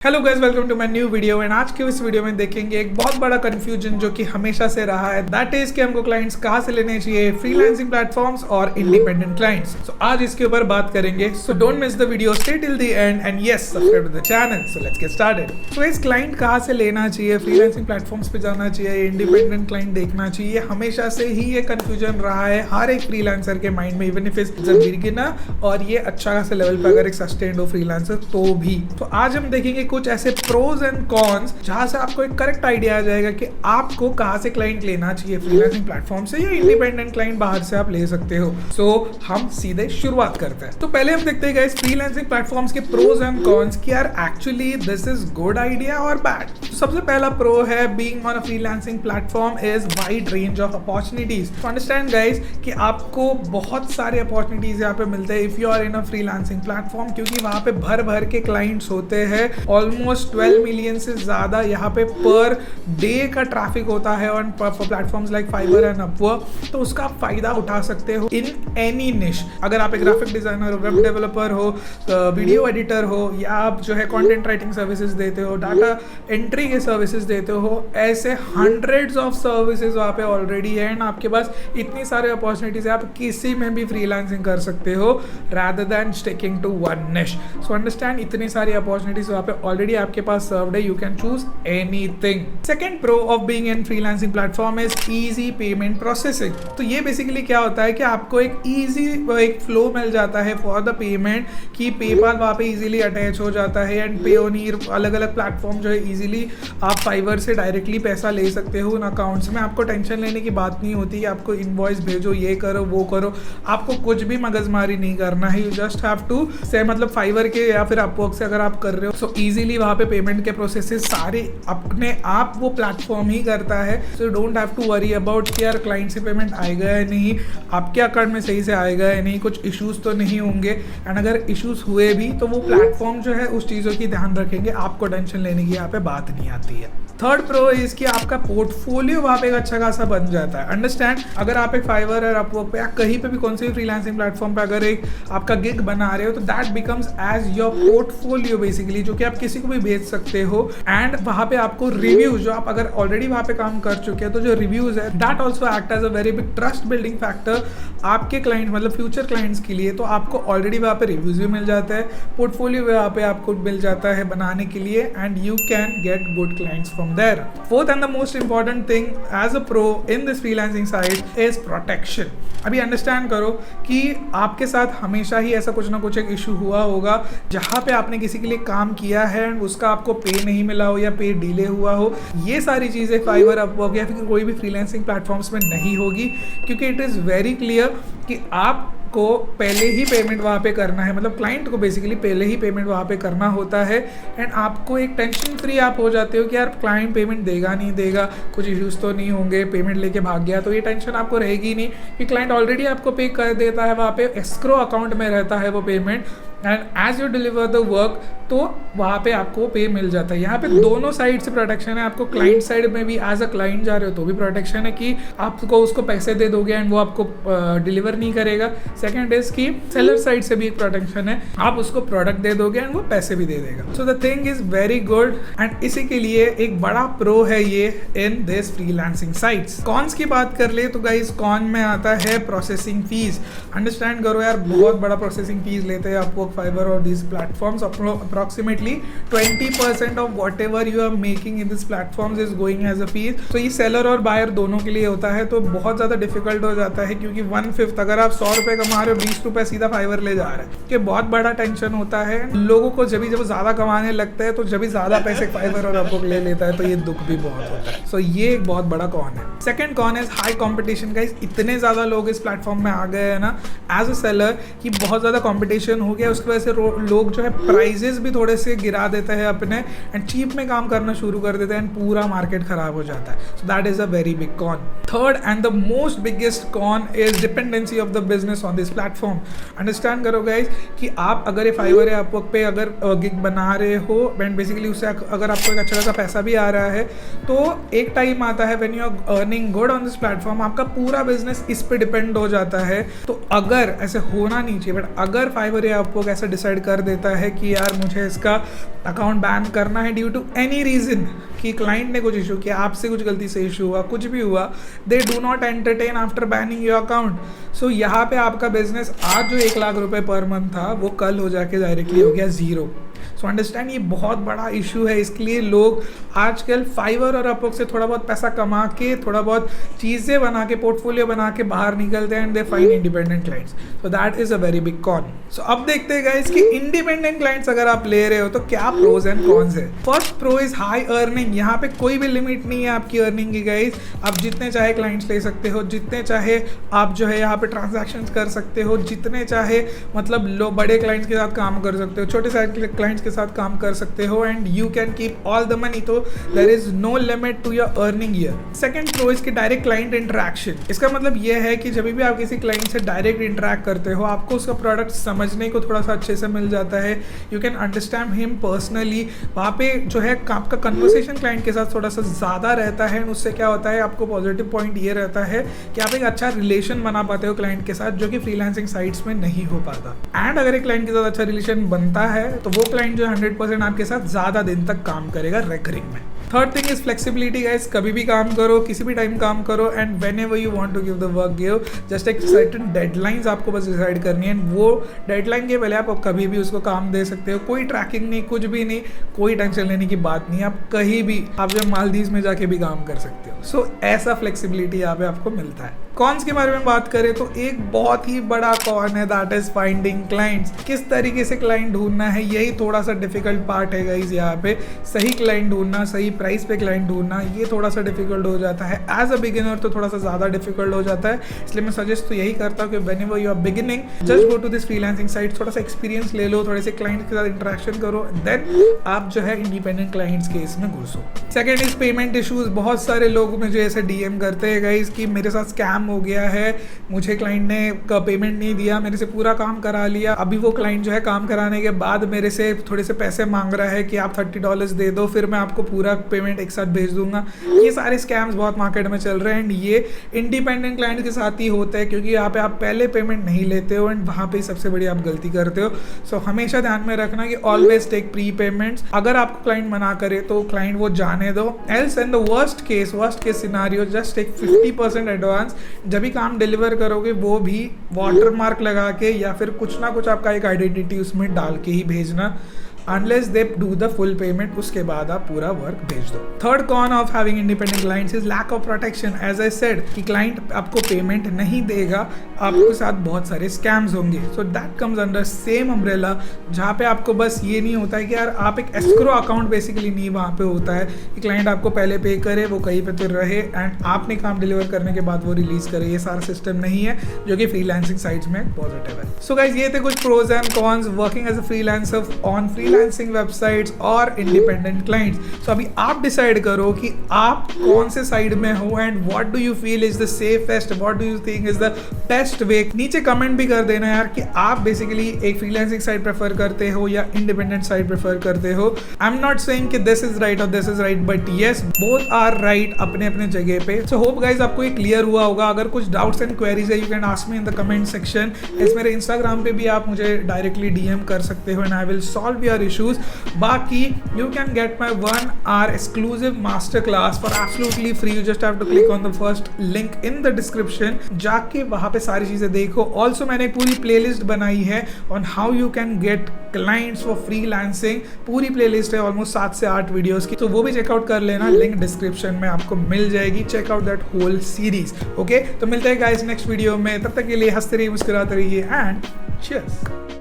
Hello guys, welcome to my new video. And आज के इस वीडियो में देखेंगे एक बहुत बड़ा कंफ्यूजन जो कि हमेशा से रहा है, दैट इज कि हमको क्लाइंट्स कहाँ से लेने चाहिए, फ्रीलांसिंग प्लेटफॉर्म्स और इंडिपेंडेंट क्लाइंट्स। सो आज इसके ऊपर बात करेंगे। So don't miss the video, stay till the end and yes subscribe to the channel. So let's get started. So इस क्लाइंट कहाँ से लेना चाहिए, फ्रीलांसिंग प्लेटफॉर्म्स पे जाना चाहिए, इंडिपेंडेंट क्लाइंट देखना चाहिए, हमेशा से ही ये कंफ्यूजन रहा है हर एक फ्रीलांसर के माइंड में, even if is a beginner और ये अच्छा खासा लेवल पे अगर एक सस्टेन्ड हो फ्रीलांसर तो भी। तो आज हम देखेंगे कुछ ऐसे प्रोज एंड कॉन्स जहां से आपको एक करेक्ट आइडिया आ जाएगा कि आपको कहां से क्लाइंट लेना चाहिए, फ्रीलांसिंग प्लेटफॉर्म से या इंडिपेंडेंट क्लाइंट बाहर से आप ले सकते हो। सो हम सीधे शुरुआत करते हैं। तो पहले हम देखते हैं गाइस फ्रीलांसिंग प्लेटफॉर्म्स के प्रोज एंड कॉन्स कि यार actually this is good idea और बैड। तो सबसे पहला प्रो है being on a freelancing platform is wide range of opportunities. तो अंडरस्टैंड गाइस कि आपको बहुत सारे अपॉर्चुनिटीज यहाँ पे मिलते हैं if you are in a freelancing platform, क्योंकि वहां पे भर भर के क्लाइंट्स होते हैं। ऑलमोस्ट 12 मिलियन से ज्यादा यहाँ पे पर डे का ट्रैफिक होता है on platforms like fibre and Upwork. तो उसका आप फायदा उठा सकते हो इन एनी निश। अगर आप एक ग्राफिक डिजाइनर हो, वेब डेवलपर हो, वीडियो एडिटर हो, या आप जो है कंटेंट राइटिंग सर्विसेज देते हो, डाटा एंट्री के सर्विसेज देते हो, ऐसे हंड्रेड्स ऑफ सर्विसेज वहाँ पे ऑलरेडी है एंड आपके पास इतनी सारे अपॉर्चुनिटीज है, आप किसी में भी फ्रीलांसिंग कर सकते हो rather than sticking to one niche. So understand, इतनी सारी अपॉर्चुनिटीज वहाँ पे ऑलरेडी आपके पास सर्व्ड है, you can choose anything. Second pro of being in freelancing platform is easy payment processing. तो ये बेसिकली क्या होता है कि आपको एक easy एक फ्लो मिल जाता है फॉर द पेमेंट, कि पेपाल वहाँ पे इजीली अटैच हो जाता है एंड पेओनियर अलग अलग प्लेटफॉर्म जो है इजीली आप फाइवर से डायरेक्टली पैसा ले सकते हो उन अकाउंट्स में। आपको टेंशन लेने की बात नहीं होती, आपको इनवॉइस भेजो, ये करो वो करो, आपको कुछ भी मगजमारी नहीं करना है। यू जस्ट हैव टू से मतलब फाइवर के या फिर अपवर्क से अगर आप कर रहे हो सो इजीली वहाँ पे पेमेंट के प्रोसेसेस सारे अपने आप वो प्लेटफॉर्म ही करता है। So you don't have to worry about कि यार क्लाइंट से पेमेंट आएगा या नहीं, आपके अकाउंट में सही से आएगा या नहीं, कुछ इश्यूज तो नहीं होंगे। एंड अगर इश्यूज हुए भी तो वो प्लेटफॉर्म जो है उस चीज़ों की ध्यान रखेंगे, आपको टेंशन लेने की यहाँ पे बात नहीं आती है। थर्ड प्रो इज कि आपका पोर्टफोलियो वहाँ पे एक अच्छा खासा बन जाता है। अंडरस्टैंड, अगर आप एक फाइवर और अपवर्क पे या कहीं पे भी कौन से भी फ्रीलांसिंग प्लेटफॉर्म पे अगर एक आपका गिग बना रहे हो तो that becomes as your portfolio basically, जो कि आप किसी को भी भेज सकते हो। एंड वहाँ पे आपको रिव्यूज, जो आप अगर ऑलरेडी वहाँ पे काम कर चुके हैं तो जो रिव्यूज है that also act as a very big trust building factor आपके क्लाइंट मतलब फ्यूचर क्लाइंट्स के लिए। तो आपको ऑलरेडी वहाँ पे रिव्यूज भी मिल जाता है, पोर्टफोलियो वहाँ पे आपको मिल जाता है बनाने के लिए and you can get good clients from there. Fourth and the most important thing as a pro in this freelancing side is protection. अभी अंडरस्टैंड करो कि आपके साथ हमेशा ही ऐसा कुछ ना कुछ एक इशू हुआ होगा जहाँ पे आपने किसी के लिए काम किया है एंड उसका आपको पे नहीं मिला हो या पे डिले हुआ हो। ये सारी चीज़ें फाइवर, अपवर्क या फिर कोई भी फ्रीलांसिंग प्लेटफॉर्म्स में नहीं होगी, क्योंकि इट इज़ वेरी क्लियर कि आप को पहले ही पेमेंट वहाँ पे करना है, मतलब क्लाइंट को बेसिकली पहले ही पेमेंट वहाँ पे करना होता है एंड आपको एक टेंशन फ्री आप हो जाते हो कि यार क्लाइंट पेमेंट देगा नहीं देगा, कुछ इश्यूज तो नहीं होंगे, पेमेंट लेके भाग गया, तो ये टेंशन आपको रहेगी नहीं कि क्लाइंट ऑलरेडी आपको पे कर देता है, वहाँ पे एस्क्रो अकाउंट में रहता है वो payment and as you deliver the work तो वहाँ पे आपको पे मिल जाता है। यहाँ पे दोनों साइड से प्रोटेक्शन है, आपको क्लाइंट साइड में भी एज अ क्लाइंट जा रहे हो तो भी प्रोटेक्शन है कि आपको उसको पैसे दे दोगे एंड वो आपको डिलीवर नहीं करेगा। सेकंड इज कि सेलर साइड से भी एक प्रोटेक्शन है, आप उसको प्रोडक्ट दे दोगे एंड वो पैसे भी दे देगा। So the thing is very good and इसी के लिए एक बड़ा प्रो है ये in this freelancing sites. Cons की बात कर ले तो गाइस कॉन में आता है प्रोसेसिंग फीस। अंडरस्टैंड करो यार, बहुत बड़ा प्रोसेसिंग फीस लेते हैं अपवर्क, फाइवर और these platforms. Approximately 20% of whatever you are making in these platforms is going as a fees. तो ये सेलर और बायर दोनों के लिए होता है, तो बहुत ज़्यादा डिफिकल्ट हो जाता है क्योंकि 1/5 अगर आप 100 रुपये कमा रहे हो 20 रुपये सीधा फाइवर ले जा रहे हैं, कि बहुत बड़ा टेंशन होता है लोगों को। जब ज़्यादा कमाने लगता है तो जब ज़्यादा पैसे फाइवर और अपवर्क ले लेता है तो ये दुख भी बहुत होता है। सो ये एक बहुत बड़ा कॉन है। Second con is high competition. Guys इतने ज़्यादा लोग इस प्लेटफॉर्म में आ गए हैं ना एज अ सेलर कि बहुत ज़्यादा कॉम्पिटिशन हो गया, उसकी वजह से लोग जो है प्राइजेस भी थोड़े से गिरा देते हैं अपने एंड चीप में काम करना शुरू कर देते हैं एंड पूरा मार्केट खराब हो जाता है। So that is a very big con. Third and the most biggest con is dependency of the business on this platform. Understand करो गाइज कि आप अगर ये फाइवर या अपवर्क पे अगर गिग बना रहे हो एंड बेसिकली उससे अगर आपको एक अच्छा खासा पैसा भी आ रहा है तो एक टाइम आता है when you are earning good on this platform, आपका पूरा बिजनेस इस पे डिपेंड हो जाता है। तो अगर ऐसे होना नहीं चाहिए, बट अगर फाइवर या अपवर्क ऐसा डिसाइड कर देता है कि यार मुझे है इसका अकाउंट बैन करना है ड्यू टू एनी रीज़न, कि क्लाइंट ने कुछ इशू किया, आपसे कुछ गलती से इशू हुआ, कुछ भी हुआ, they do not entertain after banning your account. So यहाँ पे आपका बिजनेस आज जो 1 लाख रुपए पर मंथ था वो कल हो जाके डायरेक्टली हो गया 0। सो अंडरस्टैंड, ये बहुत बड़ा इशू है। इसके लिए लोग आजकल फाइवर और अपवर्क से थोड़ा बहुत पैसा कमा के, थोड़ा बहुत चीज़ें बना के, पोर्टफोलियो बना के बाहर निकलते हैं and they find independent clients. So that is a very big con. So अब देखते हैं गाइस कि इंडिपेंडेंट क्लाइंट्स अगर आप ले रहे हो तो क्या प्रोज एंड कॉन्स है। First pro is high earning. यहाँ पे कोई भी लिमिट नहीं है आपकी अर्निंग की गाइस। आप जितने चाहे क्लाइंट्स ले सकते हो, जितने चाहे आप जो है यहाँ पे ट्रांजैक्शन कर सकते हो, जितने चाहे मतलब लो बड़े क्लाइंट्स के साथ काम कर सकते हो, छोटे साइज क्लाइंट्स के साथ काम कर सकते हो and you can keep all the money. तो there is no limit to your earning year. Second pro इसकी डायरेक्ट क्लाइंट इंटरेक्शन। इसका मतलब यह है कि जब भी आप किसी क्लाइंट से डायरेक्ट इंटरेक्ट करते हो, आपको उसका प्रोडक्ट समझने को थोड़ा सा अच्छे से मिल जाता है। You can understand him personally. वहाँ पे जो है आपका कन्वर्सेशन क्लाइंट के साथ थोड़ा सा ज़्यादा रहता है। उससे क्या होता है, आपको पॉजिटिव पॉइंट ये रहता है कि आप एक अच्छा रिलेशन बना पाते हो क्लाइंट के साथ, जो कि फ्रीलांसिंग साइट्स में नहीं हो पाता। एंड अगर एक क्लाइंट के साथ अच्छा रिलेशन बनता है तो वो क्लाइंट जो 100% आपके साथ ज़्यादा दिन तक काम करेगा रेकरिंग में। Third thing is flexibility guys. कभी भी काम करो, किसी भी टाइम काम करो and whenever you want to give the work give. Just एक सर्टेन डेडलाइंस आपको बस डिसाइड करनी है, वो डेडलाइन के पहले आप कभी भी उसको काम दे सकते हो। कोई ट्रैकिंग नहीं, कुछ भी नहीं, कोई टेंशन लेने की बात नहीं। आप कहीं भी, आप जब मालदीव में जाके भी काम कर सकते हो। सो ऐसा फ्लेक्सिबिलिटी यहाँ पे आपको मिलता है। कॉन्स के बारे में बात करें तो एक बहुत ही बड़ा कॉन है, दैट इज फाइंडिंग क्लाइंट्स। किस तरीके से क्लाइंट ढूंढना है, यही थोड़ा सा डिफिकल्ट पार्ट है गाइस। यहाँ पे सही क्लाइंट ढूंढना, सही प्राइस पे क्लाइंट ढूंढना, ये थोड़ा सा डिफिकल्ट हो जाता है। एज अ बिगिनर तो थोड़ा सा ज़्यादा डिफिकल्ट हो जाता है। इसलिए मैं सजेस्ट तो यही करता हूँ कि whenever you are beginning, just go to this freelancing site, थोड़ा सा एक्सपीरियंस ले लो, थोड़े से क्लाइंट के साथ इंटरेक्शन करो, देन आप जो है इंडिपेंडेंट क्लाइंट्स के इसमें घुसो। Second is payment issues. बहुत सारे लोग मुझे ऐसे डीएम करते हैं गाइस कि मेरे साथ स्कैम हो गया है, मुझे क्लाइंट ने पेमेंट नहीं दिया, मेरे से पूरा काम करा लिया, अभी वो क्लाइंट जो है काम कराने के बाद मेरे से थोड़े से पैसे मांग रहा है कि आप $30 दे दो, फिर मैं आपको पूरा पेमेंट एक साथ भेज दूंगा। ये सारे स्कैम्स बहुत मार्केट में चल रहे हैं एंड ये इंडिपेंडेंट क्लाइंट के साथ ही होता है, क्योंकि यहाँ पे आप पहले पेमेंट नहीं लेते हो एंड वहाँ पे सबसे बड़ी आप गलती करते हो। सो हमेशा ध्यान में रखना कि ऑलवेज टेक प्री पेमेंट्स। अगर आपको क्लाइंट मना करे तो क्लाइंट वो जाने दो, else in the worst case scenario just take 50% advance. जब भी काम डिलीवर करोगे वो भी वाटर मार्क लगा के या फिर कुछ ना कुछ आपका एक आइडेंटिटी उसमें डाल के ही भेजना, unless they do the full payment, उसके बाद आप पूरा वर्क भेज दो। Third con of having independent clients is lack of protection. As I said कि क्लाइंट आपको पेमेंट नहीं देगा, आपके साथ बहुत सारे स्कैम्स होंगे। So that comes under same umbrella, जहाँ पे आपको बस ये नहीं होता है कि यार आप एक एस्क्रो अकाउंट बेसिकली नहीं वहाँ पे होता है कि क्लाइंट आपको पहले पे करे, वो कहीं पे तो रहे एंड आपने काम डिलीवर करने के बाद वो रिलीज करे। ये सारा सिस्टम नहीं है, जो कि फ्रीलांसिंग साइट्स में पॉजिटिव है। सो गाइस, ये थे कुछ pros and cons working as a freelancer on freelancing websites और इंडिपेंडेंट क्लाइंट्स। सो अभी आप डिसाइड करो कि आप कौन से साइड में हो and what do you feel is the safest, what do you think is the best way. नीचे कमेंट भी कर देना यार कि आप बेसिकली एक फ्रीलांसिंग साइट प्रेफर करते हो या इंडिपेंडेंट साइट प्रेफर करते हो। आई एम नॉट सेइंग कि दिस इज राइट और this is right, but yes, both are right अपने अपने जगह पे। सो होप गाइज आपको ये क्लियर हुआ होगा। अगर कुछ डाउट्स एंड क्वेरीज है, you can ask me in the comment section. इस मेरे इंस्टाग्राम पे भी आप मुझे डायरेक्टली डीएम कर सकते हो and I will solve your issues. बाकी you can get my 1 hour exclusive masterclass for absolutely free. You just have to click on the first link in the description, जाके वहाँ पे सारी चीज़ें देखो। Also मैंने पूरी प्लेलिस्ट बनाई है on how you can get clients for freelancing। पूरी प्लेलिस्ट है ऑलमोस्ट 7 से 8 वीडियोस की, तो वो भी चेकआउट कर लेना, लिंक डिस्क्रिप्शन में आपको मिल जाएगी। Check out that whole series. Okay, तो मिलते हैं गाइस नेक्स्ट वीडियो में, तब तक के लिए हंसते रहिए, मुस्कुराते रहिए एंड चीयर्स।